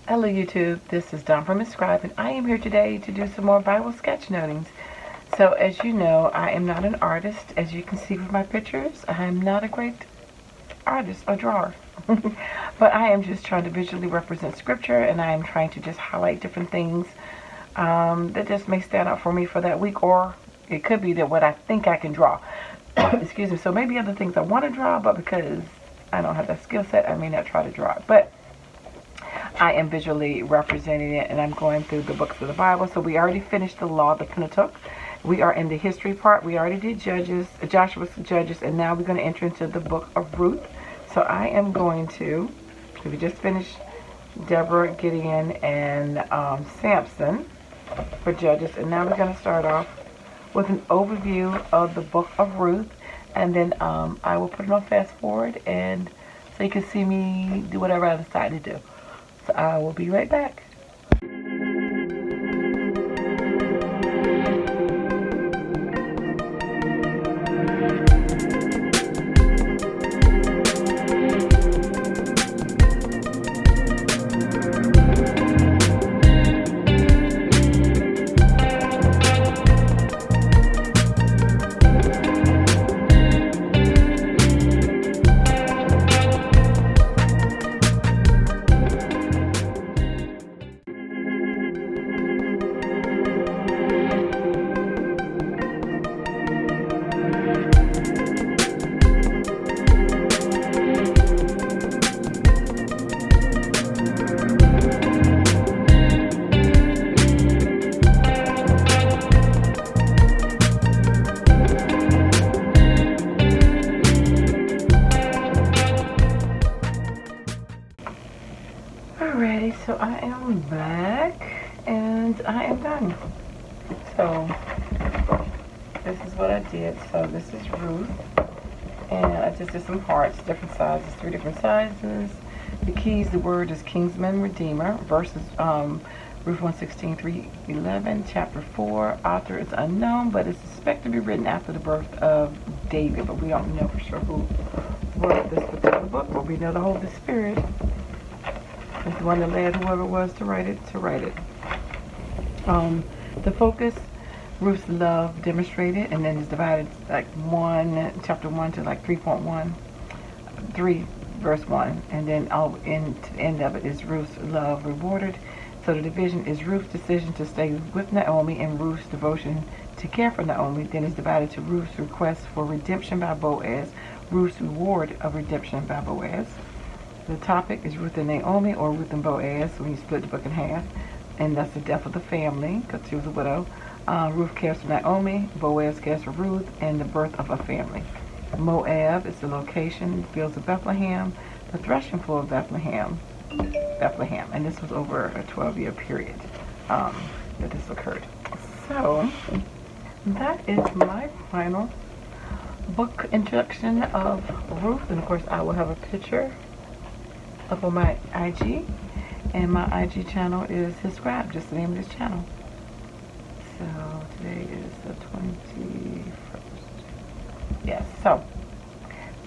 Hello YouTube, this is Dawn from hzscribe, and I am here today to do some more Bible sketchnotings. So as you know, I am not an artist. As you can see from my pictures, I am not a great artist or drawer. But I am just trying to visually represent scripture, and I am trying to just highlight different things that just may stand out for me for that week, or it could be that what I think I can draw. Excuse me. So maybe other things I want to draw, but because I don't have that skill set, I may not try to draw it. But I am visually representing it, and I'm going through the books of the Bible. So we already finished the law, the Pentateuch. We are in the history part. We already did Joshua's Judges, and now we're going to enter into the book of Ruth. So I am going to, we just finished Deborah, Gideon, and Samson for Judges, and now we're going to start off with an overview of the book of Ruth, and then I will put it on fast forward, and so you can see me do whatever I decide to do. So I will be right back. Alrighty, so I am back and I am done. So this is what I did. So this is Ruth, and I just did some hearts, different sizes, 3 different sizes. The keys, the word is Kinsman Redeemer. Verses Ruth 1:16, 3:11. Chapter 4. Author is unknown, but it's suspected to be written after the birth of David, but we don't know for sure who wrote this particular book. But we know the Holy Spirit is the one that led whoever it was to write it. The focus, Ruth's love demonstrated, and then it's divided like chapter 1 to like 3 verse 1, and then the end of it is Ruth's love rewarded. So the division is Ruth's decision to stay with Naomi and Ruth's devotion to care for Naomi. Then it's divided to Ruth's request for redemption by Boaz, Ruth's reward of redemption by Boaz. The topic is Ruth and Naomi, or Ruth and Boaz, when you split the book in half. And that's the death of the family, because she was a widow. Ruth cares for Naomi, Boaz cares for Ruth, and the birth of a family. Moab is the location, fields of Bethlehem, the threshing floor of Bethlehem. And this was over a 12-year period that this occurred. So that is my final book introduction of Ruth. And of course I will have a picture up on my IG, and my IG channel is hzscribe, just the name of this channel. So today is the 21st. Yes, so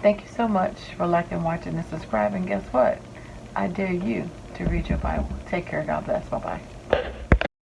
thank you so much for liking, watching, and subscribing. Guess what? I dare you to read your Bible. Take care. God bless. Bye-bye.